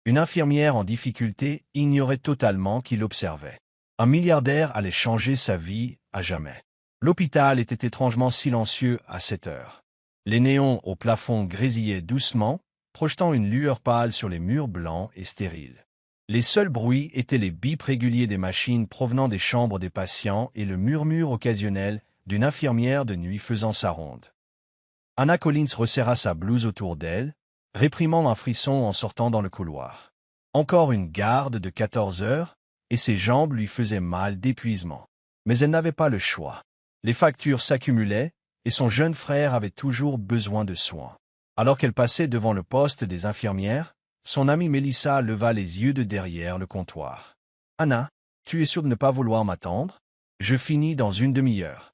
Une infirmière en difficulté ignorait totalement qu'il observait. Un milliardaire allait changer sa vie à jamais. L'hôpital était étrangement silencieux à cette heure. Les néons au plafond grésillaient doucement, projetant une lueur pâle sur les murs blancs et stériles. Les seuls bruits étaient les bips réguliers des machines provenant des chambres des patients et le murmure occasionnel d'une infirmière de nuit faisant sa ronde. Anna Collins resserra sa blouse autour d'elle, réprimant un frisson en sortant dans le couloir. Encore une garde de 14 heures, et ses jambes lui faisaient mal d'épuisement. Mais elle n'avait pas le choix. Les factures s'accumulaient, et son jeune frère avait toujours besoin de soins. Alors qu'elle passait devant le poste des infirmières, son amie Mélissa leva les yeux de derrière le comptoir. « Anna, tu es sûre de ne pas vouloir m'attendre? Je finis dans une demi-heure.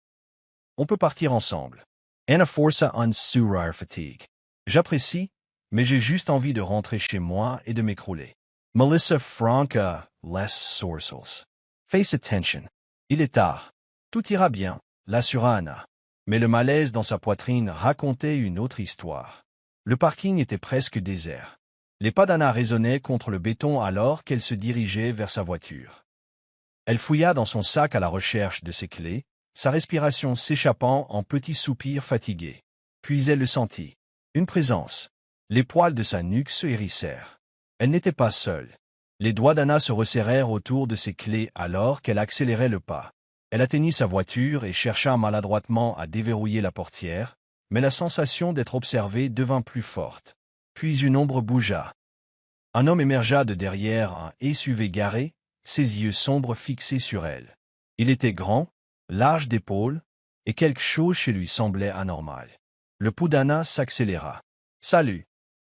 On peut partir ensemble. » Anna força un sourire fatigue. « J'apprécie, mais j'ai juste envie de rentrer chez moi et de m'écrouler. » Melissa Franca, less sourcils. « Face attention. Il est tard. Tout ira bien, l'assura Anna. Mais le malaise dans sa poitrine racontait une autre histoire. Le parking était presque désert. Les pas d'Anna résonnaient contre le béton alors qu'elle se dirigeait vers sa voiture. Elle fouilla dans son sac à la recherche de ses clés, sa respiration s'échappant en petits soupirs fatigués. Puis elle le sentit. Une présence. Les poils de sa nuque se hérissèrent. Elle n'était pas seule. Les doigts d'Anna se resserrèrent autour de ses clés alors qu'elle accélérait le pas. Elle atteignit sa voiture et chercha maladroitement à déverrouiller la portière, mais la sensation d'être observée devint plus forte. Puis une ombre bougea. Un homme émergea de derrière un SUV garé, ses yeux sombres fixés sur elle. Il était grand, large d'épaules, et quelque chose chez lui semblait anormal. Le pouls d'Anna s'accéléra. « Salut !»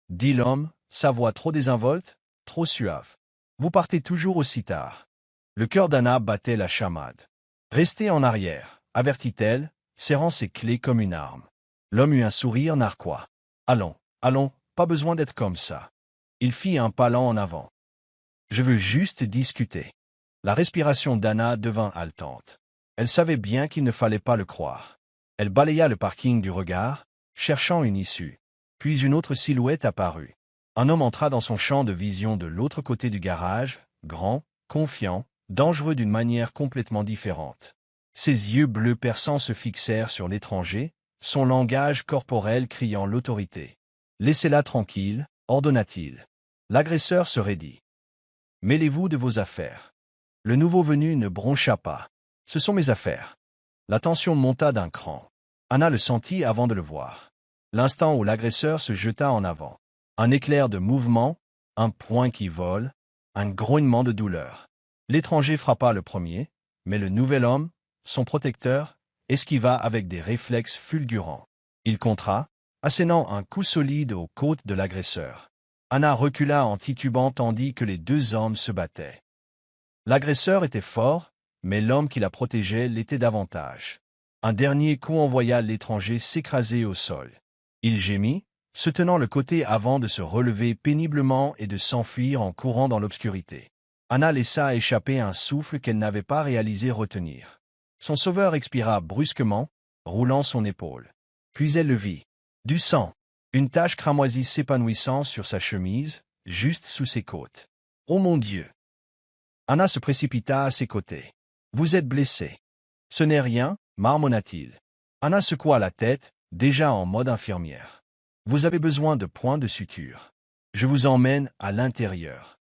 dit l'homme, sa voix trop désinvolte, trop suave. « Vous partez toujours aussi tard. » Le cœur d'Anna battait la chamade. « Restez en arrière, avertit-elle, serrant ses clés comme une arme. L'homme eut un sourire narquois. « Allons, allons, pas besoin d'être comme ça. » Il fit un pas lent en avant. « Je veux juste discuter. » La respiration d'Anna devint haletante. Elle savait bien qu'il ne fallait pas le croire. Elle balaya le parking du regard, cherchant une issue. Puis une autre silhouette apparut. Un homme entra dans son champ de vision de l'autre côté du garage, grand, confiant, dangereux d'une manière complètement différente. Ses yeux bleus perçants se fixèrent sur l'étranger, son langage corporel criant l'autorité. « Laissez-la tranquille », ordonna-t-il. L'agresseur se raidit. « Mêlez-vous de vos affaires. » Le nouveau venu ne broncha pas. « Ce sont mes affaires. » La tension monta d'un cran. Anna le sentit avant de le voir. L'instant où l'agresseur se jeta en avant. Un éclair de mouvement, un poing qui vole, un grognement de douleur. L'étranger frappa le premier, mais le nouvel homme, son protecteur, esquiva avec des réflexes fulgurants. Il contra, assénant un coup solide aux côtes de l'agresseur. Anna recula en titubant tandis que les deux hommes se battaient. L'agresseur était fort, mais l'homme qui la protégeait l'était davantage. Un dernier coup envoya l'étranger s'écraser au sol. Il gémit, se tenant le côté avant de se relever péniblement et de s'enfuir en courant dans l'obscurité. Anna laissa échapper un souffle qu'elle n'avait pas réalisé retenir. Son sauveur expira brusquement, roulant son épaule. Puis elle le vit. Du sang. Une tache cramoisie s'épanouissant sur sa chemise, juste sous ses côtes. « Oh mon Dieu !» Anna se précipita à ses côtés. « Vous êtes blessé. »« Ce n'est rien, » marmonna-t-il. Anna secoua la tête, déjà en mode infirmière. « Vous avez besoin de points de suture. Je vous emmène à l'intérieur. »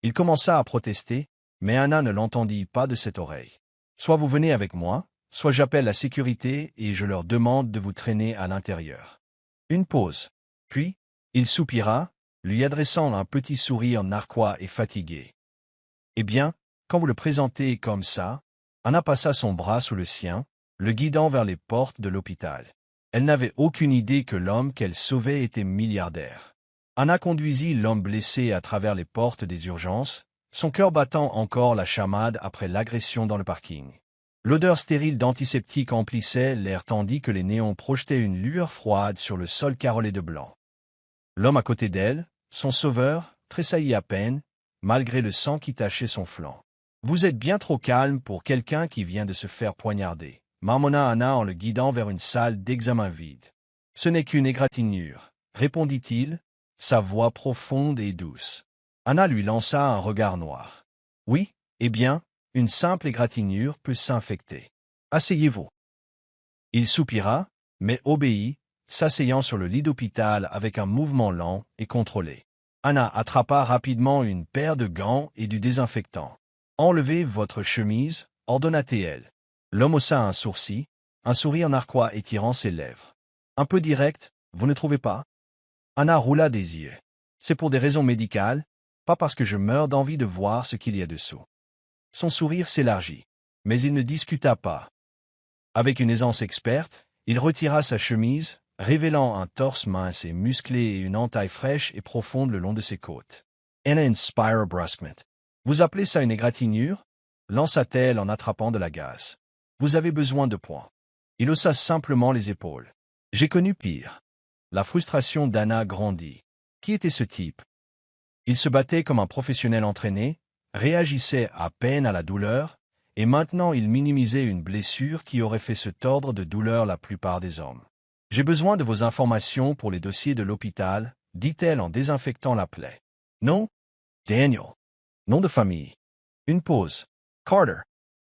Il commença à protester, mais Anna ne l'entendit pas de cette oreille. « Soit vous venez avec moi, soit j'appelle la sécurité et je leur demande de vous traîner à l'intérieur. » Une pause. Puis, il soupira, lui adressant un petit sourire narquois et fatigué. « Eh bien, quand vous le présentez comme ça ?» Anna passa son bras sous le sien, le guidant vers les portes de l'hôpital. Elle n'avait aucune idée que l'homme qu'elle sauvait était milliardaire. Anna conduisit l'homme blessé à travers les portes des urgences, son cœur battant encore la chamade après l'agression dans le parking. L'odeur stérile d'antiseptique emplissait l'air tandis que les néons projetaient une lueur froide sur le sol carrelé de blanc. L'homme à côté d'elle, son sauveur, tressaillit à peine, malgré le sang qui tachait son flanc. « Vous êtes bien trop calme pour quelqu'un qui vient de se faire poignarder, » marmonna Anna en le guidant vers une salle d'examen vide. « Ce n'est qu'une égratignure, » répondit-il, sa voix profonde et douce. Anna lui lança un regard noir. Oui, eh bien, une simple égratignure peut s'infecter. Asseyez-vous. Il soupira, mais obéit, s'asseyant sur le lit d'hôpital avec un mouvement lent et contrôlé. Anna attrapa rapidement une paire de gants et du désinfectant. Enlevez votre chemise, ordonna-t-elle. L'homme haussa un sourcil, un sourire narquois étirant ses lèvres. Un peu direct, vous ne trouvez pas? Anna roula des yeux. C'est pour des raisons médicales, pas parce que je meurs d'envie de voir ce qu'il y a dessous. Son sourire s'élargit, mais il ne discuta pas. Avec une aisance experte, il retira sa chemise, révélant un torse mince et musclé et une entaille fraîche et profonde le long de ses côtes. Anna inspire brusquement. Vous appelez ça une égratignure? Lança-t-elle en attrapant de la gaze. Vous avez besoin de points. Il haussa simplement les épaules. J'ai connu pire. La frustration d'Anna grandit. Qui était ce type? Il se battait comme un professionnel entraîné, réagissait à peine à la douleur, et maintenant il minimisait une blessure qui aurait fait se tordre de douleur la plupart des hommes. J'ai besoin de vos informations pour les dossiers de l'hôpital, dit-elle en désinfectant la plaie. Non? Daniel. Nom de famille. Une pause. Carter.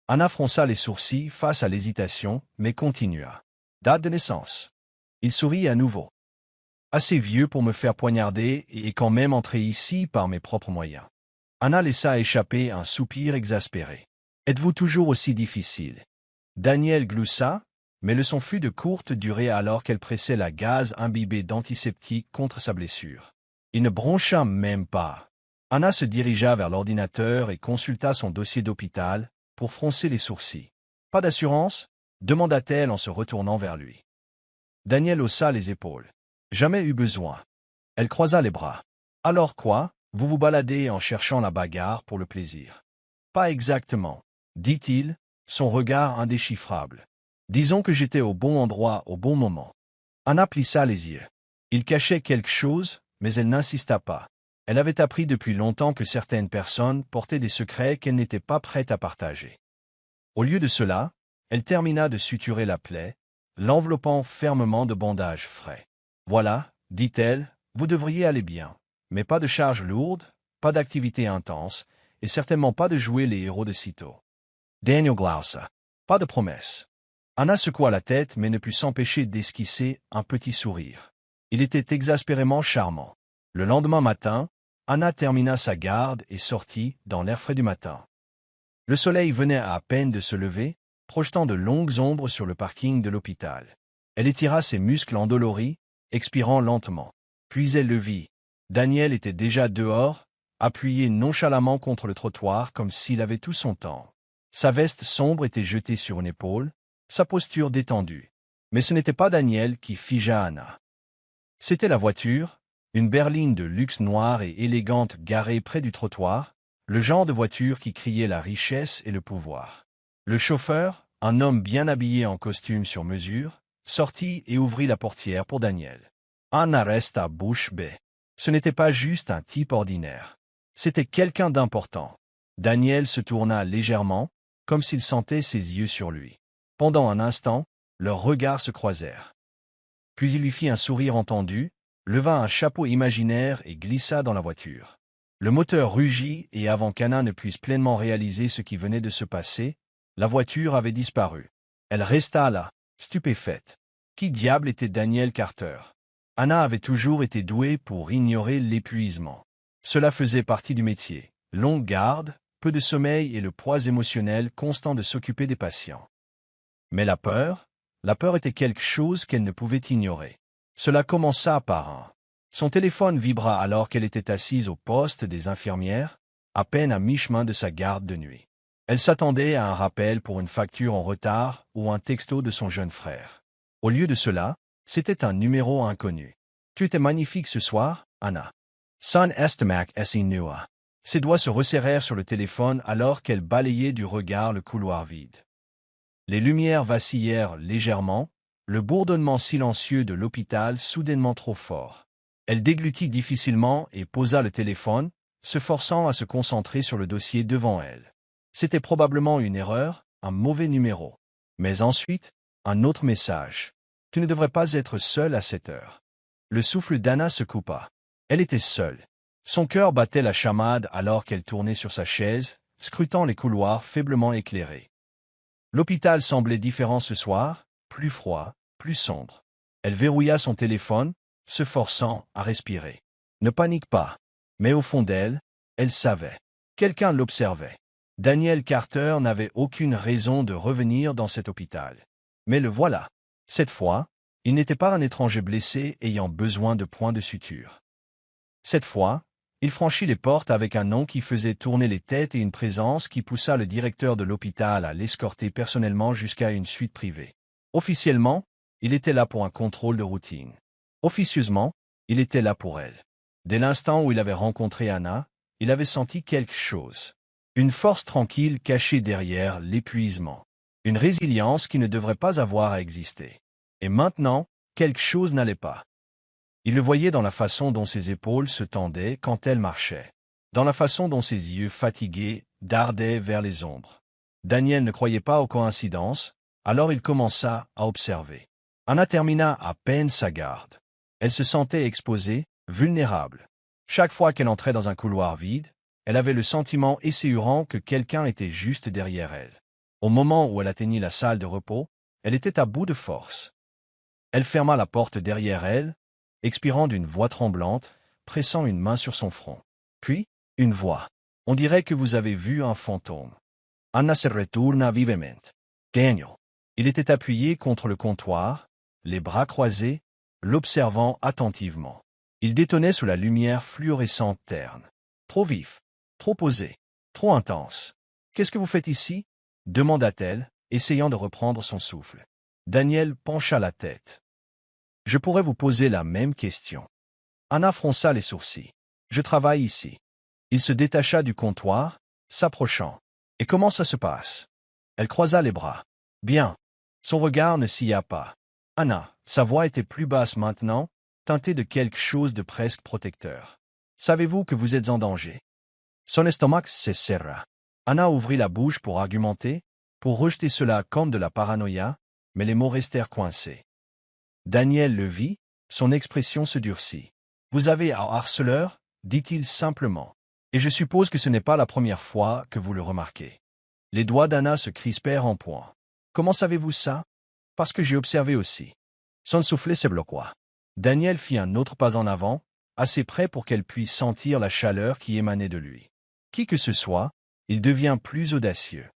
Anna fronça les sourcils face à l'hésitation, mais continua. Date de naissance. Il sourit à nouveau. Assez vieux pour me faire poignarder et quand même entré ici par mes propres moyens. Anna laissa échapper un soupir exaspéré. Êtes-vous toujours aussi difficile? Daniel gloussa, mais le son fut de courte durée alors qu'elle pressait la gaze imbibée d'antiseptique contre sa blessure. Il ne broncha même pas. Anna se dirigea vers l'ordinateur et consulta son dossier d'hôpital pour froncer les sourcils. Pas d'assurance? Demanda-t-elle en se retournant vers lui. Daniel haussa les épaules. Jamais eu besoin. Elle croisa les bras. Alors quoi? Vous vous baladez en cherchant la bagarre pour le plaisir. Pas exactement, dit-il, son regard indéchiffrable. Disons que j'étais au bon endroit au bon moment. Anna plissa les yeux. Il cachait quelque chose, mais elle n'insista pas. Elle avait appris depuis longtemps que certaines personnes portaient des secrets qu'elle n'était pas prête à partager. Au lieu de cela, elle termina de suturer la plaie, l'enveloppant fermement de bandages frais. Voilà, dit-elle, vous devriez aller bien. Mais pas de charges lourdes, pas d'activité intense, et certainement pas de jouer les héros de sitôt. Daniel glausa. Pas de promesse. Anna secoua la tête mais ne put s'empêcher d'esquisser un petit sourire. Il était exaspérément charmant. Le lendemain matin, Anna termina sa garde et sortit dans l'air frais du matin. Le soleil venait à peine de se lever, projetant de longues ombres sur le parking de l'hôpital. Elle étira ses muscles endoloris, expirant lentement. Puis elle le vit. Daniel était déjà dehors, appuyé nonchalamment contre le trottoir comme s'il avait tout son temps. Sa veste sombre était jetée sur une épaule, sa posture détendue. Mais ce n'était pas Daniel qui figea Anna. C'était la voiture, une berline de luxe noire et élégante garée près du trottoir, le genre de voiture qui criait la richesse et le pouvoir. Le chauffeur, un homme bien habillé en costume sur mesure, sortit et ouvrit la portière pour Daniel. Anna resta bouche bée. Ce n'était pas juste un type ordinaire. C'était quelqu'un d'important. Daniel se tourna légèrement, comme s'il sentait ses yeux sur lui. Pendant un instant, leurs regards se croisèrent. Puis il lui fit un sourire entendu, leva un chapeau imaginaire et glissa dans la voiture. Le moteur rugit et avant qu'Anna ne puisse pleinement réaliser ce qui venait de se passer, la voiture avait disparu. Elle resta là, stupéfaite. Qui diable était Daniel Carter? Anna avait toujours été douée pour ignorer l'épuisement. Cela faisait partie du métier. Longue garde, peu de sommeil et le poids émotionnel constant de s'occuper des patients. Mais la peur était quelque chose qu'elle ne pouvait ignorer. Cela commença par un. Son téléphone vibra alors qu'elle était assise au poste des infirmières, à peine à mi-chemin de sa garde de nuit. Elle s'attendait à un rappel pour une facture en retard ou un texto de son jeune frère. Au lieu de cela, c'était un numéro inconnu. Tu étais magnifique ce soir, Anna. Son estimac esi nua. Ses doigts se resserrèrent sur le téléphone alors qu'elle balayait du regard le couloir vide. Les lumières vacillèrent légèrement, le bourdonnement silencieux de l'hôpital soudainement trop fort. Elle déglutit difficilement et posa le téléphone, se forçant à se concentrer sur le dossier devant elle. C'était probablement une erreur, un mauvais numéro. Mais ensuite, un autre message. Tu ne devrais pas être seule à cette heure. Le souffle d'Anna se coupa. Elle était seule. Son cœur battait la chamade alors qu'elle tournait sur sa chaise, scrutant les couloirs faiblement éclairés. L'hôpital semblait différent ce soir, plus froid, plus sombre. Elle verrouilla son téléphone, se forçant à respirer. Ne panique pas. Mais au fond d'elle, elle savait. Quelqu'un l'observait. Daniel Carter n'avait aucune raison de revenir dans cet hôpital. Mais le voilà. Cette fois, il n'était pas un étranger blessé ayant besoin de points de suture. Cette fois, il franchit les portes avec un nom qui faisait tourner les têtes et une présence qui poussa le directeur de l'hôpital à l'escorter personnellement jusqu'à une suite privée. Officiellement, il était là pour un contrôle de routine. Officieusement, il était là pour elle. Dès l'instant où il avait rencontré Anna, il avait senti quelque chose. Une force tranquille cachée derrière l'épuisement. Une résilience qui ne devrait pas avoir à exister. Et maintenant, quelque chose n'allait pas. Il le voyait dans la façon dont ses épaules se tendaient quand elle marchait, dans la façon dont ses yeux fatigués dardaient vers les ombres. Daniel ne croyait pas aux coïncidences, alors il commença à observer. Anna termina à peine sa garde. Elle se sentait exposée, vulnérable. Chaque fois qu'elle entrait dans un couloir vide, elle avait le sentiment esséurant que quelqu'un était juste derrière elle. Au moment où elle atteignit la salle de repos, elle était à bout de force. Elle ferma la porte derrière elle, expirant d'une voix tremblante, pressant une main sur son front. Puis, une voix. On dirait que vous avez vu un fantôme. Anna se retourna vivement. Daniel. Il était appuyé contre le comptoir, les bras croisés, l'observant attentivement. Il détonnait sous la lumière fluorescente terne. Trop vif, trop posé, trop intense. Qu'est-ce que vous faites ici? Demanda-t-elle, essayant de reprendre son souffle. Daniel pencha la tête. Je pourrais vous poser la même question. Anna fronça les sourcils. Je travaille ici. Il se détacha du comptoir, s'approchant. Et comment ça se passe? Elle croisa les bras. Bien. Son regard ne scia pas. Anna, sa voix était plus basse maintenant, teintée de quelque chose de presque protecteur. Savez-vous que vous êtes en danger? Son estomac se serra. Anna ouvrit la bouche pour argumenter, pour rejeter cela comme de la paranoïa, mais les mots restèrent coincés. Daniel le vit, son expression se durcit. Vous avez un harceleur, dit-il simplement. Et je suppose que ce n'est pas la première fois que vous le remarquez. Les doigts d'Anna se crispèrent en poing. Comment savez-vous ça? Parce que j'ai observé aussi. Son soufflet se bloqua. Daniel fit un autre pas en avant, assez près pour qu'elle puisse sentir la chaleur qui émanait de lui. Qui que ce soit, il devient plus audacieux.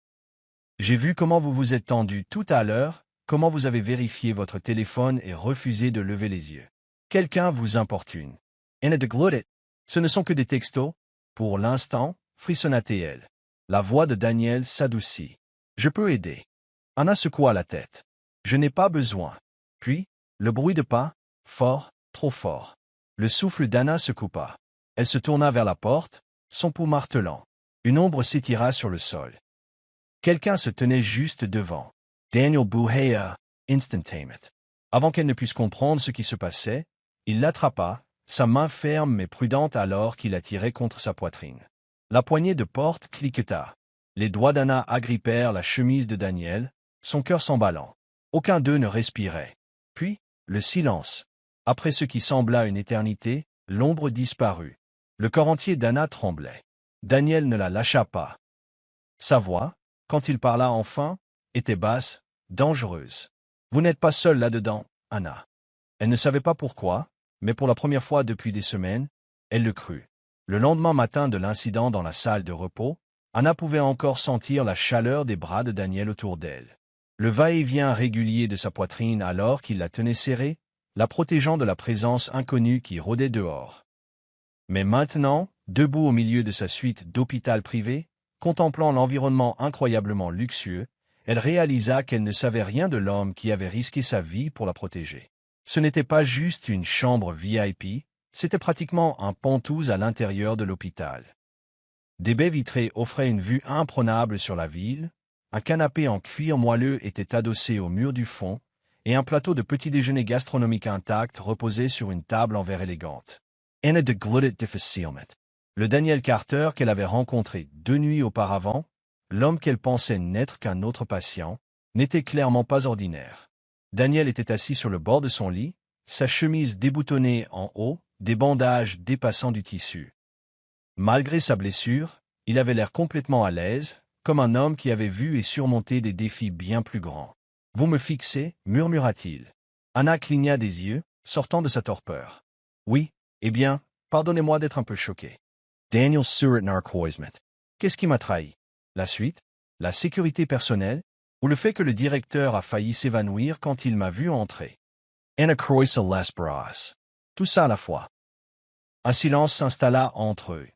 J'ai vu comment vous vous êtes tendu tout à l'heure, comment vous avez vérifié votre téléphone et refusé de lever les yeux. Quelqu'un vous importune. Anna de Glodit. Ce ne sont que des textos. Pour l'instant, frissonna-t-elle. La voix de Daniel s'adoucit. Je peux aider. Anna secoua la tête. Je n'ai pas besoin. Puis, le bruit de pas, fort, trop fort. Le souffle d'Anna se coupa. Elle se tourna vers la porte, son pouls martelant. Une ombre s'étira sur le sol. Quelqu'un se tenait juste devant. Daniel bouhaya, instantanément. Avant qu'elle ne puisse comprendre ce qui se passait, il l'attrapa, sa main ferme mais prudente alors qu'il la tirait contre sa poitrine. La poignée de porte cliqueta. Les doigts d'Anna agrippèrent la chemise de Daniel, son cœur s'emballant. Aucun d'eux ne respirait. Puis, le silence. Après ce qui sembla une éternité, l'ombre disparut. Le corps entier d'Anna tremblait. Daniel ne la lâcha pas. Sa voix, quand il parla enfin, était basse, dangereuse. Vous n'êtes pas seule là-dedans, Anna. Elle ne savait pas pourquoi, mais pour la première fois depuis des semaines, elle le crut. Le lendemain matin de l'incident dans la salle de repos, Anna pouvait encore sentir la chaleur des bras de Daniel autour d'elle. Le va-et-vient régulier de sa poitrine alors qu'il la tenait serrée, la protégeant de la présence inconnue qui rôdait dehors. Mais maintenant, debout au milieu de sa suite d'hôpital privé, contemplant l'environnement incroyablement luxueux, elle réalisa qu'elle ne savait rien de l'homme qui avait risqué sa vie pour la protéger. Ce n'était pas juste une chambre VIP, c'était pratiquement un penthouse à l'intérieur de l'hôpital. Des baies vitrées offraient une vue imprenable sur la ville, un canapé en cuir moelleux était adossé au mur du fond, et un plateau de petit-déjeuner gastronomique intact reposait sur une table en verre élégante. Anna de Glodit difficilement. Le Daniel Carter qu'elle avait rencontré 2 nuits auparavant, l'homme qu'elle pensait n'être qu'un autre patient, n'était clairement pas ordinaire. Daniel était assis sur le bord de son lit, sa chemise déboutonnée en haut, des bandages dépassant du tissu. Malgré sa blessure, il avait l'air complètement à l'aise, comme un homme qui avait vu et surmonté des défis bien plus grands. « Vous me fixez » murmura-t-il. Anna cligna des yeux, sortant de sa torpeur. « Oui, eh bien, pardonnez-moi d'être un peu choqué. » Daniel Surat Narcoismet. Qu'est-ce qui m'a trahi? La suite? La sécurité personnelle? Ou le fait que le directeur a failli s'évanouir quand il m'a vu entrer? Anna Croisa Las Bras. Tout ça à la fois. Un silence s'installa entre eux.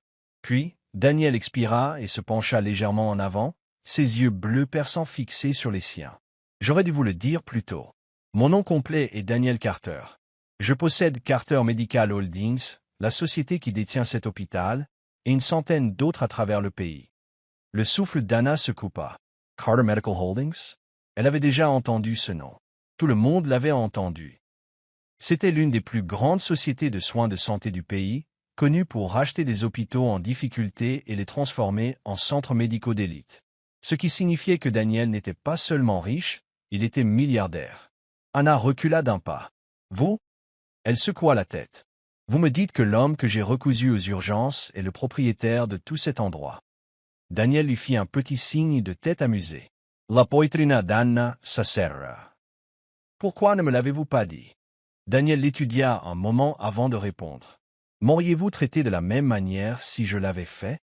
Puis, Daniel expira et se pencha légèrement en avant, ses yeux bleus perçants fixés sur les siens. J'aurais dû vous le dire plus tôt. Mon nom complet est Daniel Carter. Je possède Carter Medical Holdings, la société qui détient cet hôpital, et une centaine d'autres à travers le pays. Le souffle d'Anna se coupa. Carter Medical Holdings? Elle avait déjà entendu ce nom. Tout le monde l'avait entendu. C'était l'une des plus grandes sociétés de soins de santé du pays, connue pour racheter des hôpitaux en difficulté et les transformer en centres médicaux d'élite. Ce qui signifiait que Daniel n'était pas seulement riche, il était milliardaire. Anna recula d'un pas. « Vous » Elle secoua la tête. « Vous me dites que l'homme que j'ai recousu aux urgences est le propriétaire de tout cet endroit. » Daniel lui fit un petit signe de tête amusé. « La poitrina d'Anna s'aserra. »« Pourquoi ne me l'avez-vous pas dit ?» Daniel l'étudia un moment avant de répondre. « M'auriez-vous traité de la même manière si je l'avais fait ?»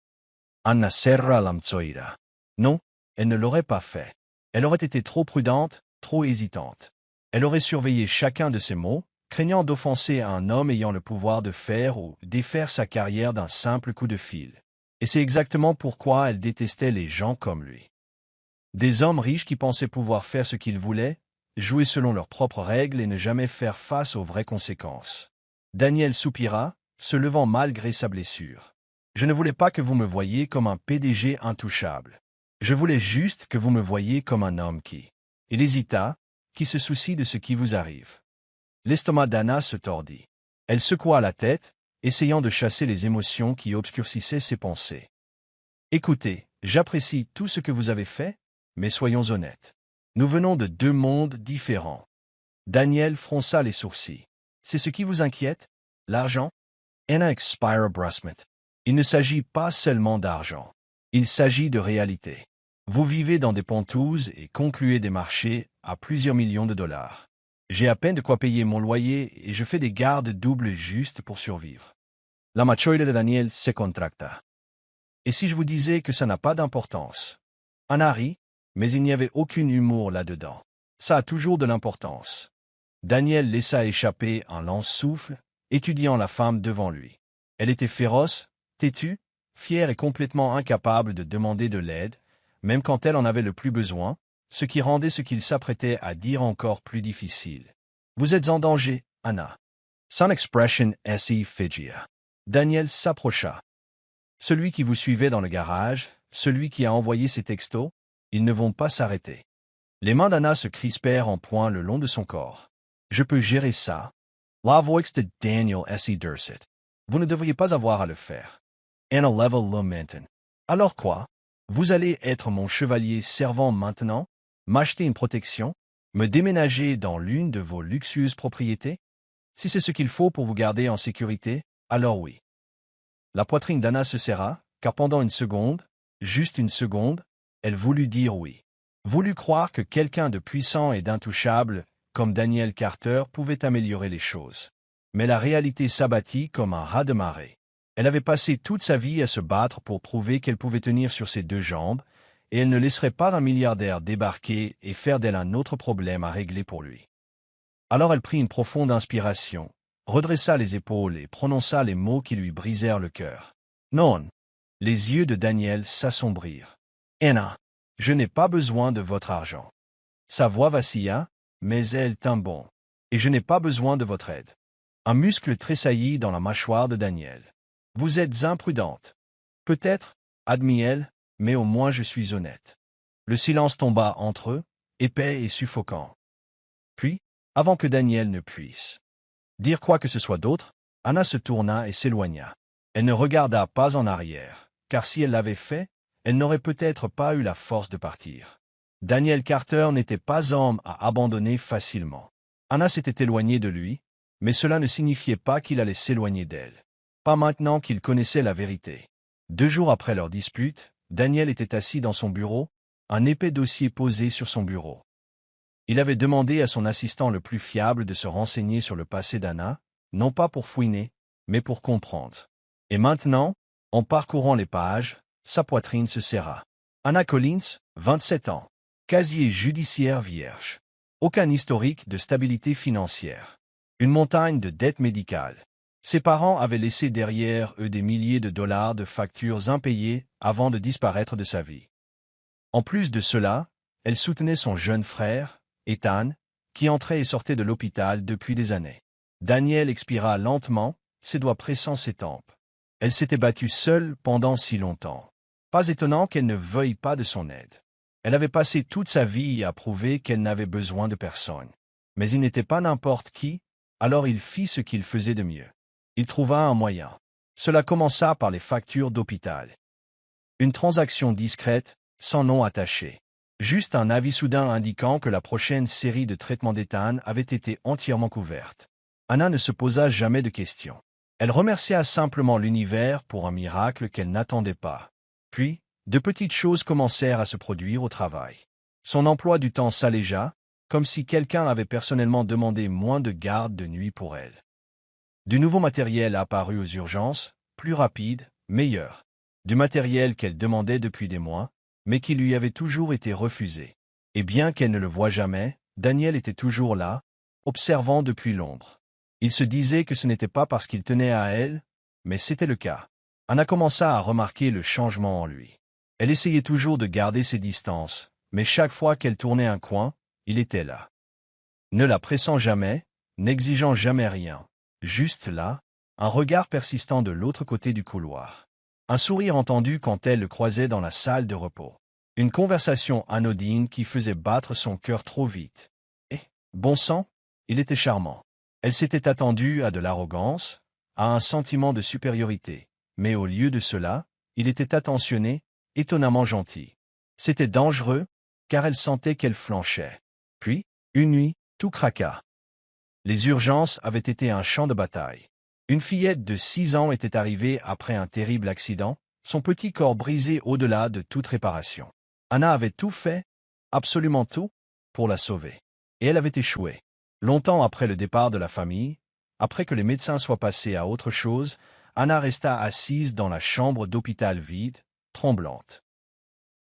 Anna serra l'amtsoira. Non, elle ne l'aurait pas fait. Elle aurait été trop prudente, trop hésitante. Elle aurait surveillé chacun de ses mots, craignant d'offenser un homme ayant le pouvoir de faire ou défaire sa carrière d'un simple coup de fil. Et c'est exactement pourquoi elle détestait les gens comme lui. Des hommes riches qui pensaient pouvoir faire ce qu'ils voulaient, jouer selon leurs propres règles et ne jamais faire face aux vraies conséquences. Daniel soupira, se levant malgré sa blessure. « Je ne voulais pas que vous me voyiez comme un PDG intouchable. Je voulais juste que vous me voyiez comme un homme qui... » Il hésita, qui se soucie de ce qui vous arrive. L'estomac d'Anna se tordit. Elle secoua la tête, essayant de chasser les émotions qui obscurcissaient ses pensées. « Écoutez, j'apprécie tout ce que vous avez fait, mais soyons honnêtes. Nous venons de deux mondes différents. » Daniel fronça les sourcils. « C'est ce qui vous inquiète? L'argent? » Anna expira brusquement. « Il ne s'agit pas seulement d'argent. Il s'agit de réalité. Vous vivez dans des pentouses et concluez des marchés à plusieurs millions de dollars. J'ai à peine de quoi payer mon loyer et je fais des gardes doubles juste pour survivre. » La machoide de Daniel se contracta. « Et si je vous disais que ça n'a pas d'importance? » Anna rit, mais il n'y avait aucun humour là-dedans. Ça a toujours de l'importance. Daniel laissa échapper un lent souffle, étudiant la femme devant lui. Elle était féroce, têtue, fière et complètement incapable de demander de l'aide, même quand elle en avait le plus besoin, ce qui rendait ce qu'il s'apprêtait à dire encore plus difficile. « Vous êtes en danger, Anna. » Son expression si figia. Daniel s'approcha. « Celui qui vous suivait dans le garage, celui qui a envoyé ces textos, ils ne vont pas s'arrêter. » Les mains d'Anna se crispèrent en poing le long de son corps. « Je peux gérer ça. » La voix de Daniel S. Dursit. « Vous ne devriez pas avoir à le faire. » Anna level lamentin. « Alors quoi? Vous allez être mon chevalier servant maintenant? M'acheter une protection? Me déménager dans l'une de vos luxueuses propriétés? Si c'est ce qu'il faut pour vous garder en sécurité, alors oui. » La poitrine d'Anna se serra, car pendant une seconde, juste une seconde, elle voulut dire oui. Voulut croire que quelqu'un de puissant et d'intouchable, comme Daniel Carter, pouvait améliorer les choses. Mais la réalité s'abattit comme un raz de marée. Elle avait passé toute sa vie à se battre pour prouver qu'elle pouvait tenir sur ses deux jambes, et elle ne laisserait pas un milliardaire débarquer et faire d'elle un autre problème à régler pour lui. Alors elle prit une profonde inspiration, redressa les épaules et prononça les mots qui lui brisèrent le cœur. Non. Les yeux de Daniel s'assombrirent. Anna, je n'ai pas besoin de votre argent. Sa voix vacilla, mais elle tint bon. Et je n'ai pas besoin de votre aide. Un muscle tressaillit dans la mâchoire de Daniel. Vous êtes imprudente. Peut-être, admit-elle, mais au moins je suis honnête. Le silence tomba entre eux, épais et suffocant. Puis, avant que Daniel ne puisse dire quoi que ce soit d'autre, Anna se tourna et s'éloigna. Elle ne regarda pas en arrière, car si elle l'avait fait, elle n'aurait peut-être pas eu la force de partir. Daniel Carter n'était pas homme à abandonner facilement. Anna s'était éloignée de lui, mais cela ne signifiait pas qu'il allait s'éloigner d'elle. Pas maintenant qu'il connaissait la vérité. 2 jours après leur dispute, Daniel était assis dans son bureau, un épais dossier posé sur son bureau. Il avait demandé à son assistant le plus fiable de se renseigner sur le passé d'Anna, non pas pour fouiner, mais pour comprendre. Et maintenant, en parcourant les pages, sa poitrine se serra. Anna Collins, 27 ans. Casier judiciaire vierge. Aucun historique de stabilité financière. Une montagne de dettes médicales. Ses parents avaient laissé derrière eux des milliers de dollars de factures impayées avant de disparaître de sa vie. En plus de cela, elle soutenait son jeune frère, Ethan, qui entrait et sortait de l'hôpital depuis des années. Daniel expira lentement, ses doigts pressant ses tempes. Elle s'était battue seule pendant si longtemps. Pas étonnant qu'elle ne veuille pas de son aide. Elle avait passé toute sa vie à prouver qu'elle n'avait besoin de personne. Mais il n'était pas n'importe qui, alors il fit ce qu'il faisait de mieux. Il trouva un moyen. Cela commença par les factures d'hôpital. Une transaction discrète, sans nom attaché. Juste un avis soudain indiquant que la prochaine série de traitements d'Ethan avait été entièrement couverte. Anna ne se posa jamais de questions. Elle remercia simplement l'univers pour un miracle qu'elle n'attendait pas. Puis, de petites choses commencèrent à se produire au travail. Son emploi du temps s'allégea, comme si quelqu'un avait personnellement demandé moins de garde de nuit pour elle. Du nouveau matériel apparut aux urgences, plus rapide, meilleur. Du matériel qu'elle demandait depuis des mois, mais qui lui avait toujours été refusé. Et bien qu'elle ne le voie jamais, Daniel était toujours là, observant depuis l'ombre. Il se disait que ce n'était pas parce qu'il tenait à elle, mais c'était le cas. Anna commença à remarquer le changement en lui. Elle essayait toujours de garder ses distances, mais chaque fois qu'elle tournait un coin, il était là. Ne la pressant jamais, n'exigeant jamais rien. Juste là, un regard persistant de l'autre côté du couloir. Un sourire entendu quand elle le croisait dans la salle de repos. Une conversation anodine qui faisait battre son cœur trop vite. Et, bon sang, il était charmant. Elle s'était attendue à de l'arrogance, à un sentiment de supériorité. Mais au lieu de cela, il était attentionné, étonnamment gentil. C'était dangereux, car elle sentait qu'elle flanchait. Puis, une nuit, tout craqua. Les urgences avaient été un champ de bataille. Une fillette de 6 ans était arrivée après un terrible accident, son petit corps brisé au-delà de toute réparation. Anna avait tout fait, absolument tout, pour la sauver. Et elle avait échoué. Longtemps après le départ de la famille, après que les médecins soient passés à autre chose, Anna resta assise dans la chambre d'hôpital vide, tremblante.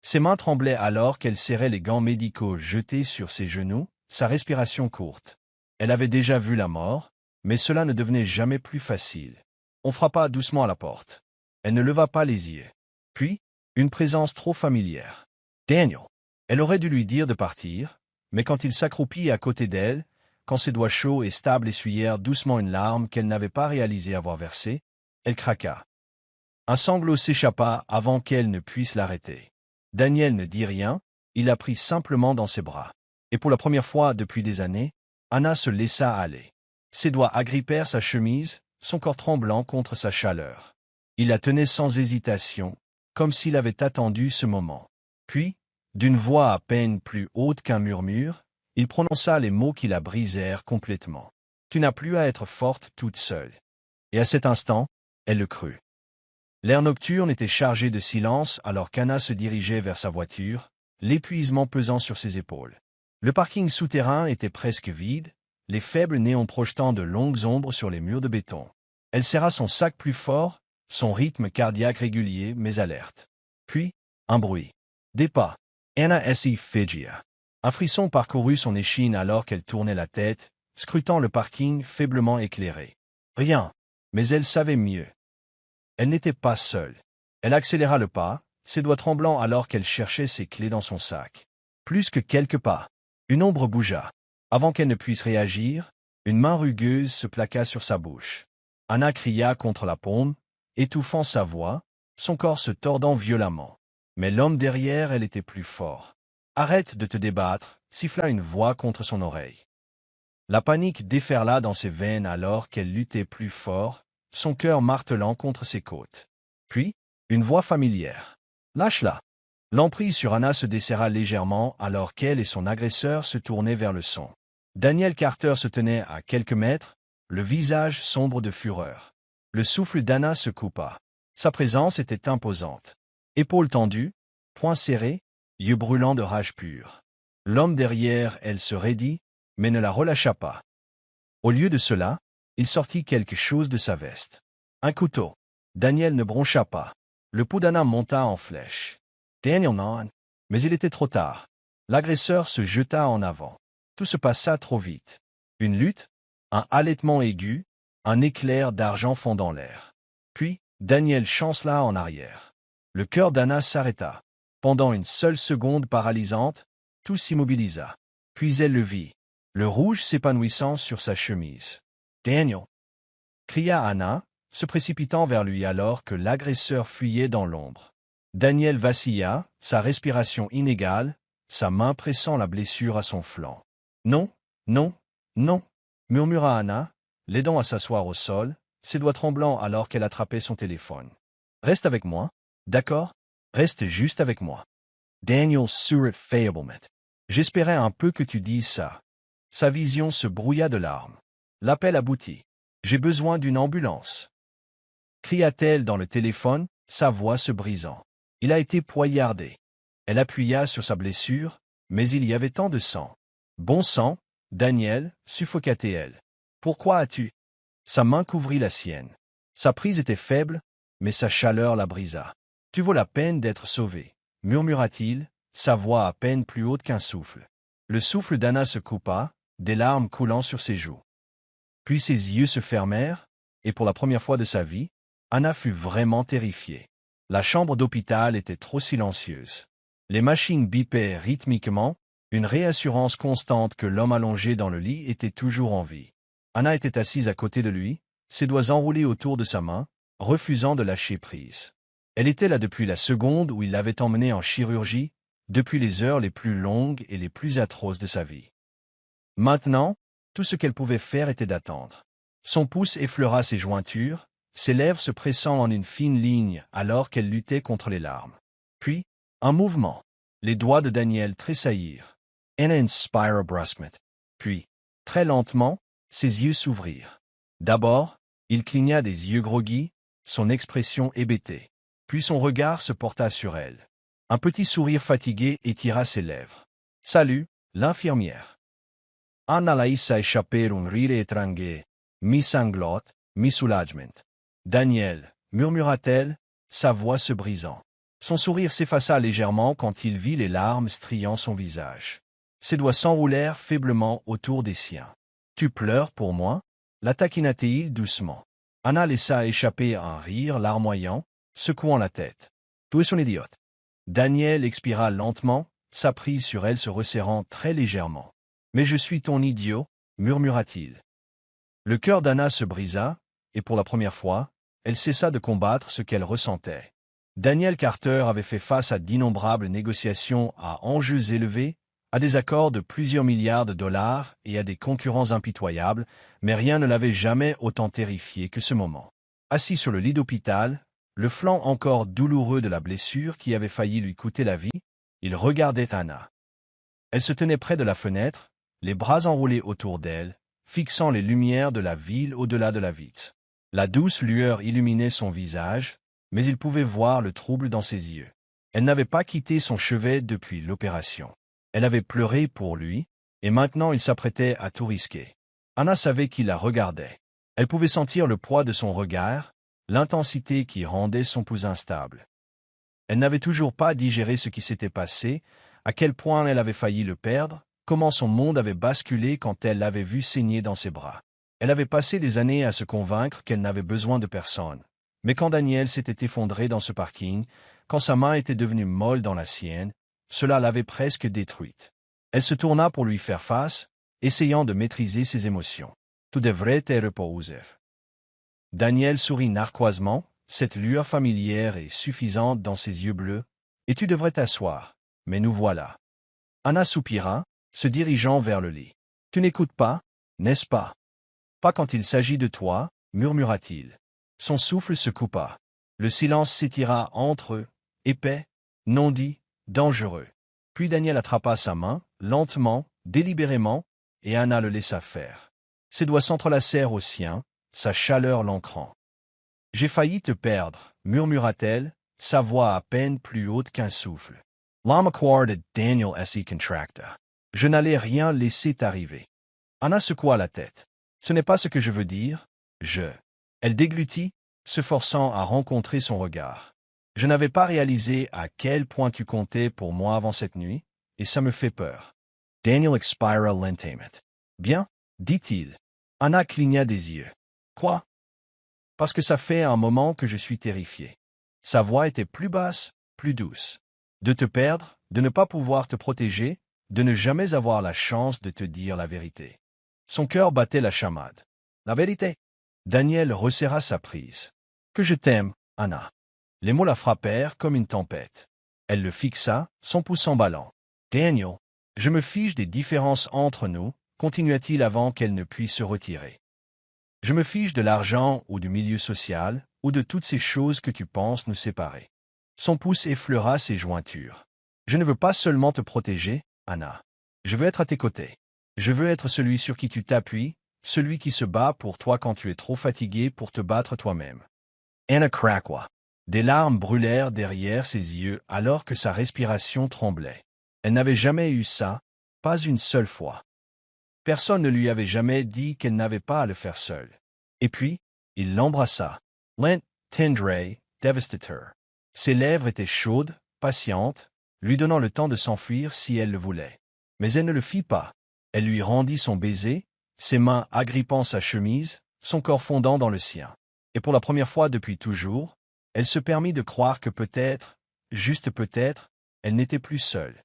Ses mains tremblaient alors qu'elle serrait les gants médicaux jetés sur ses genoux, sa respiration courte. Elle avait déjà vu la mort, mais cela ne devenait jamais plus facile. On frappa doucement à la porte. Elle ne leva pas les yeux. Puis, une présence trop familière. Daniel. Elle aurait dû lui dire de partir, mais quand il s'accroupit à côté d'elle, quand ses doigts chauds et stables essuyèrent doucement une larme qu'elle n'avait pas réalisé avoir versée, elle craqua. Un sanglot s'échappa avant qu'elle ne puisse l'arrêter. Daniel ne dit rien, il la prit simplement dans ses bras. Et pour la première fois depuis des années, Anna se laissa aller. Ses doigts agrippèrent sa chemise, son corps tremblant contre sa chaleur. Il la tenait sans hésitation, comme s'il avait attendu ce moment. Puis, d'une voix à peine plus haute qu'un murmure, il prononça les mots qui la brisèrent complètement. « Tu n'as plus à être forte toute seule. » Et à cet instant, elle le crut. L'air nocturne était chargé de silence alors qu'Anna se dirigeait vers sa voiture, l'épuisement pesant sur ses épaules. Le parking souterrain était presque vide, les faibles néons projetant de longues ombres sur les murs de béton. Elle serra son sac plus fort, son rythme cardiaque régulier mais alerte. Puis, un bruit. Des pas. Anna S.I. Figia. Un frisson parcourut son échine alors qu'elle tournait la tête, scrutant le parking faiblement éclairé. Rien. Mais elle savait mieux. Elle n'était pas seule. Elle accéléra le pas, ses doigts tremblants alors qu'elle cherchait ses clés dans son sac. Plus que quelques pas. Une ombre bougea. Avant qu'elle ne puisse réagir, une main rugueuse se plaqua sur sa bouche. Anna cria contre la paume, étouffant sa voix, son corps se tordant violemment. Mais l'homme derrière elle était plus fort. « Arrête de te débattre », siffla une voix contre son oreille. La panique déferla dans ses veines alors qu'elle luttait plus fort, son cœur martelant contre ses côtes. Puis, une voix familière. « Lâche-la !» L'emprise sur Anna se desserra légèrement alors qu'elle et son agresseur se tournaient vers le son. Daniel Carter se tenait à quelques mètres, le visage sombre de fureur. Le souffle d'Anna se coupa. Sa présence était imposante. Épaules tendues, poings serrés, yeux brûlants de rage pure. L'homme derrière elle se raidit, mais ne la relâcha pas. Au lieu de cela, il sortit quelque chose de sa veste. Un couteau. Daniel ne broncha pas. Le pouls d'Anna monta en flèche. Daniel non. Mais il était trop tard. L'agresseur se jeta en avant. Tout se passa trop vite. Une lutte, un halètement aigu, un éclair d'argent fondant l'air. Puis, Daniel chancela en arrière. Le cœur d'Anna s'arrêta. Pendant une seule seconde paralysante, tout s'immobilisa. Puis elle le vit, le rouge s'épanouissant sur sa chemise. « Daniel !» cria Anna, se précipitant vers lui alors que l'agresseur fuyait dans l'ombre. Daniel vacilla, sa respiration inégale, sa main pressant la blessure à son flanc. « Non, non, non !» murmura Anna, l'aidant à s'asseoir au sol, ses doigts tremblants alors qu'elle attrapait son téléphone. « Reste avec moi, d'accord? Reste juste avec moi. » Daniel sourit faiblement. « J'espérais un peu que tu dises ça. » Sa vision se brouilla de larmes. L'appel aboutit. « J'ai besoin d'une ambulance. » cria-t-elle dans le téléphone, sa voix se brisant. Il a été poignardé. Elle appuya sur sa blessure, mais il y avait tant de sang. Bon sang, Daniel, suffoqua-t-elle. Pourquoi as-tu? Sa main couvrit la sienne. Sa prise était faible, mais sa chaleur la brisa. Tu vaux la peine d'être sauvé, murmura-t-il, sa voix à peine plus haute qu'un souffle. Le souffle d'Anna se coupa, des larmes coulant sur ses joues. Puis ses yeux se fermèrent, et pour la première fois de sa vie, Anna fut vraiment terrifiée. La chambre d'hôpital était trop silencieuse. Les machines bipaient rythmiquement, une réassurance constante que l'homme allongé dans le lit était toujours en vie. Anna était assise à côté de lui, ses doigts enroulés autour de sa main, refusant de lâcher prise. Elle était là depuis la seconde où il l'avait emmenée en chirurgie, depuis les heures les plus longues et les plus atroces de sa vie. Maintenant, tout ce qu'elle pouvait faire était d'attendre. Son pouce effleura ses jointures, ses lèvres se pressant en une fine ligne alors qu'elle luttait contre les larmes. Puis, un mouvement. Les doigts de Daniel tressaillirent. Anna inspira brusquement. Puis, très lentement, ses yeux s'ouvrirent. D'abord, il cligna des yeux groggy, son expression hébétée. Puis son regard se porta sur elle. Un petit sourire fatigué étira ses lèvres. « Salut, l'infirmière. » Anna laissa échapper un rire étranglé, mi-sanglote, mi-soulagement. « Daniel, » murmura-t-elle, sa voix se brisant. Son sourire s'effaça légèrement quand il vit les larmes striant son visage. Ses doigts s'enroulèrent faiblement autour des siens. « Tu pleures pour moi ?» la taquina-t-il doucement. Anna laissa échapper un rire larmoyant, secouant la tête. « Tu es son idiote. » Daniel expira lentement, sa prise sur elle se resserrant très légèrement. « Mais je suis ton idiot, » murmura-t-il. Le cœur d'Anna se brisa, et pour la première fois, elle cessa de combattre ce qu'elle ressentait. Daniel Carter avait fait face à d'innombrables négociations à enjeux élevés, à des accords de plusieurs milliards de dollars et à des concurrents impitoyables, mais rien ne l'avait jamais autant terrifié que ce moment. Assis sur le lit d'hôpital, le flanc encore douloureux de la blessure qui avait failli lui coûter la vie, il regardait Anna. Elle se tenait près de la fenêtre, les bras enroulés autour d'elle, fixant les lumières de la ville au-delà de la vitre. La douce lueur illuminait son visage, mais il pouvait voir le trouble dans ses yeux. Elle n'avait pas quitté son chevet depuis l'opération. Elle avait pleuré pour lui, et maintenant il s'apprêtait à tout risquer. Anna savait qu'il la regardait. Elle pouvait sentir le poids de son regard, l'intensité qui rendait son pouls instable. Elle n'avait toujours pas digéré ce qui s'était passé, à quel point elle avait failli le perdre, comment son monde avait basculé quand elle l'avait vu saigner dans ses bras. Elle avait passé des années à se convaincre qu'elle n'avait besoin de personne. Mais quand Daniel s'était effondré dans ce parking, quand sa main était devenue molle dans la sienne, cela l'avait presque détruite. Elle se tourna pour lui faire face, essayant de maîtriser ses émotions. « Tu devrais te reposer. » Daniel sourit narquoisement, cette lueur familière et suffisante dans ses yeux bleus. « Et tu devrais t'asseoir. Mais nous voilà. » Anna soupira, se dirigeant vers le lit. « Tu n'écoutes pas, n'est-ce pas? » « Pas quand il s'agit de toi, » murmura-t-il. Son souffle se coupa. Le silence s'étira entre eux, épais, non dit, dangereux. Puis Daniel attrapa sa main, lentement, délibérément, et Anna le laissa faire. Ses doigts s'entrelacèrent aux siens, sa chaleur l'ancrant. « J'ai failli te perdre, murmura-t-elle, sa voix à peine plus haute qu'un souffle. L'âme de Daniel S. contracta. Je n'allais rien laisser t'arriver. Anna secoua la tête. Ce n'est pas ce que je veux dire, Elle déglutit, se forçant à rencontrer son regard. Je n'avais pas réalisé à quel point tu comptais pour moi avant cette nuit, et ça me fait peur. Daniel expira lentement. Bien, dit-il. Anna cligna des yeux. Quoi? Parce que ça fait un moment que je suis terrifié. Sa voix était plus basse, plus douce. De te perdre, de ne pas pouvoir te protéger, de ne jamais avoir la chance de te dire la vérité. Son cœur battait la chamade. La vérité. Daniel resserra sa prise. Que je t'aime, Anna. Les mots la frappèrent comme une tempête. Elle le fixa, son pouce en ballant. Daniel, je me fiche des différences entre nous, continua-t-il avant qu'elle ne puisse se retirer. Je me fiche de l'argent ou du milieu social, ou de toutes ces choses que tu penses nous séparer. Son pouce effleura ses jointures. Je ne veux pas seulement te protéger, Anna. Je veux être à tes côtés. Je veux être celui sur qui tu t'appuies, celui qui se bat pour toi quand tu es trop fatigué pour te battre toi-même. Anna craqua. Des larmes brûlèrent derrière ses yeux alors que sa respiration tremblait. Elle n'avait jamais eu ça, pas une seule fois. Personne ne lui avait jamais dit qu'elle n'avait pas à le faire seule. Et puis, il l'embrassa. Lent, tendre, dévastateur. Ses lèvres étaient chaudes, patientes, lui donnant le temps de s'enfuir si elle le voulait. Mais elle ne le fit pas. Elle lui rendit son baiser, ses mains agrippant sa chemise, son corps fondant dans le sien. Et pour la première fois depuis toujours, elle se permit de croire que peut-être, juste peut-être, elle n'était plus seule.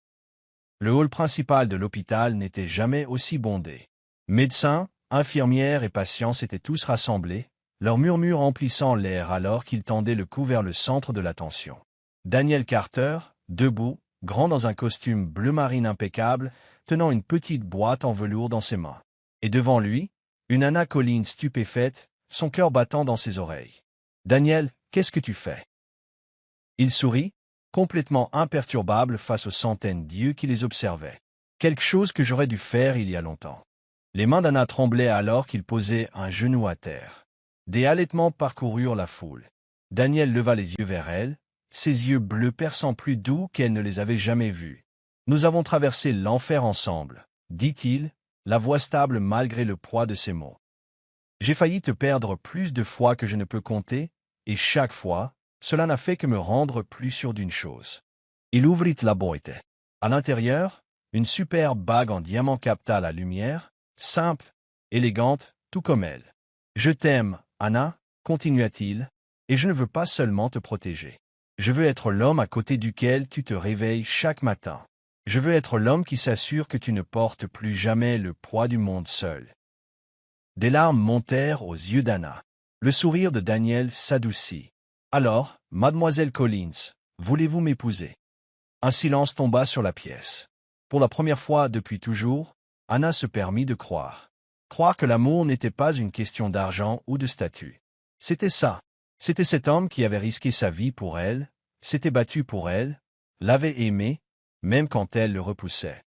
Le hall principal de l'hôpital n'était jamais aussi bondé. Médecins, infirmières et patients s'étaient tous rassemblés, leurs murmures emplissant l'air alors qu'ils tendaient le cou vers le centre de l'attention. Daniel Carter, debout, grand dans un costume bleu marine impeccable, tenant une petite boîte en velours dans ses mains. Et devant lui, une Anna Collins stupéfaite, son cœur battant dans ses oreilles. « Daniel, qu'est-ce que tu fais ?» Il sourit, complètement imperturbable face aux centaines d'yeux qui les observaient. Quelque chose que j'aurais dû faire il y a longtemps. Les mains d'Anna tremblaient alors qu'il posait un genou à terre. Des halètements parcoururent la foule. Daniel leva les yeux vers elle, ses yeux bleus perçant plus doux qu'elle ne les avait jamais vus. « Nous avons traversé l'enfer ensemble, » dit-il, la voix stable malgré le poids de ses mots. « J'ai failli te perdre plus de fois que je ne peux compter, et chaque fois, cela n'a fait que me rendre plus sûr d'une chose. » Il ouvrit la boîte. À l'intérieur, une superbe bague en diamant capta la lumière, simple, élégante, tout comme elle. « Je t'aime, Anna, continua-t-il, et je ne veux pas seulement te protéger. Je veux être l'homme à côté duquel tu te réveilles chaque matin. Je veux être l'homme qui s'assure que tu ne portes plus jamais le poids du monde seul. » Des larmes montèrent aux yeux d'Anna. Le sourire de Daniel s'adoucit. « Alors, mademoiselle Collins, voulez-vous m'épouser ?» Un silence tomba sur la pièce. Pour la première fois depuis toujours, Anna se permit de croire. Croire que l'amour n'était pas une question d'argent ou de statut. C'était ça. C'était cet homme qui avait risqué sa vie pour elle, s'était battu pour elle, l'avait aimée, même quand elle le repoussait.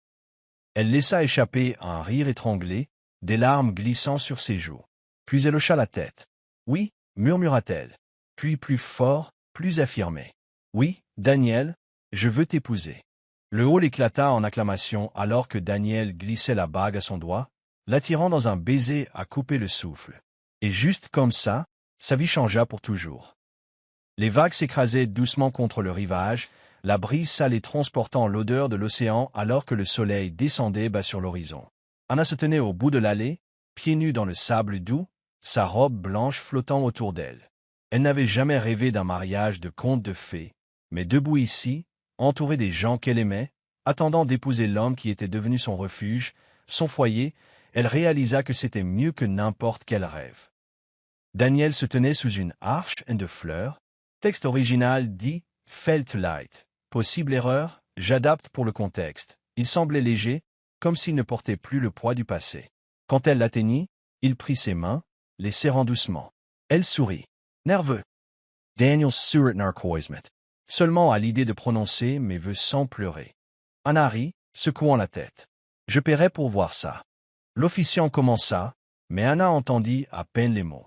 Elle laissa échapper un rire étranglé, des larmes glissant sur ses joues. Puis elle hocha la tête. « Oui, » murmura-t-elle. Puis plus fort, plus affirmé. « Oui, Daniel, je veux t'épouser. » Le hall éclata en acclamations alors que Daniel glissait la bague à son doigt, l'attirant dans un baiser à couper le souffle. Et juste comme ça, sa vie changea pour toujours. Les vagues s'écrasaient doucement contre le rivage, la brise salée transportant l'odeur de l'océan alors que le soleil descendait bas sur l'horizon. Anna se tenait au bout de l'allée, pieds nus dans le sable doux, sa robe blanche flottant autour d'elle. Elle n'avait jamais rêvé d'un mariage de conte de fées, mais debout ici, entourée des gens qu'elle aimait, attendant d'épouser l'homme qui était devenu son refuge, son foyer, elle réalisa que c'était mieux que n'importe quel rêve. Daniel se tenait sous une arche de fleurs. Texte original dit « Felt light ». Possible erreur, j'adapte pour le contexte. Il semblait léger, comme s'il ne portait plus le poids du passé. Quand elle l'atteignit, il prit ses mains, les serrant doucement. Elle sourit. Nerveux. Daniel sourit narquoisement. Seulement à l'idée de prononcer mes vœux sans pleurer. Anna rit, secouant la tête. Je paierai pour voir ça. L'officiant commença, mais Anna entendit à peine les mots.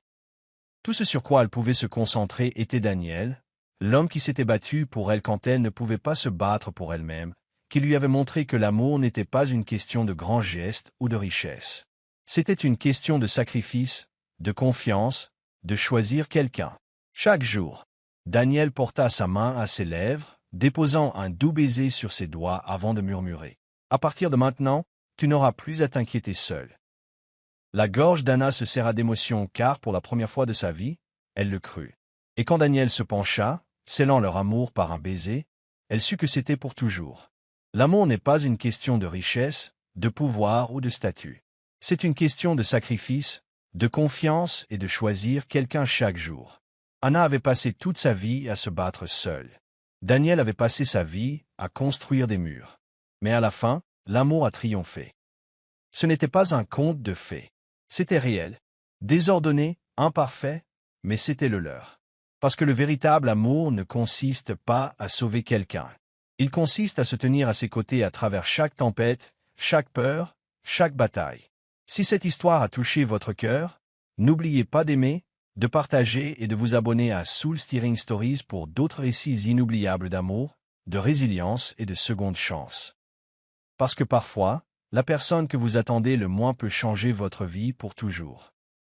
Tout ce sur quoi elle pouvait se concentrer était Daniel, l'homme qui s'était battu pour elle quand elle ne pouvait pas se battre pour elle-même, qui lui avait montré que l'amour n'était pas une question de grands gestes ou de richesse. C'était une question de sacrifice, de confiance, de choisir quelqu'un. Chaque jour, Daniel porta sa main à ses lèvres, déposant un doux baiser sur ses doigts avant de murmurer. « À partir de maintenant, tu n'auras plus à t'inquiéter seul. » La gorge d'Anna se serra d'émotion car, pour la première fois de sa vie, elle le crut. Et quand Daniel se pencha, scellant leur amour par un baiser, elle sut que c'était pour toujours. L'amour n'est pas une question de richesse, de pouvoir ou de statut. C'est une question de sacrifice, de confiance et de choisir quelqu'un chaque jour. Anna avait passé toute sa vie à se battre seule. Daniel avait passé sa vie à construire des murs. Mais à la fin, l'amour a triomphé. Ce n'était pas un conte de fées. C'était réel, désordonné, imparfait, mais c'était le leur. Parce que le véritable amour ne consiste pas à sauver quelqu'un. Il consiste à se tenir à ses côtés à travers chaque tempête, chaque peur, chaque bataille. Si cette histoire a touché votre cœur, n'oubliez pas d'aimer, de partager et de vous abonner à Soul Steering Stories pour d'autres récits inoubliables d'amour, de résilience et de seconde chance. Parce que parfois, la personne que vous attendez le moins peut changer votre vie pour toujours.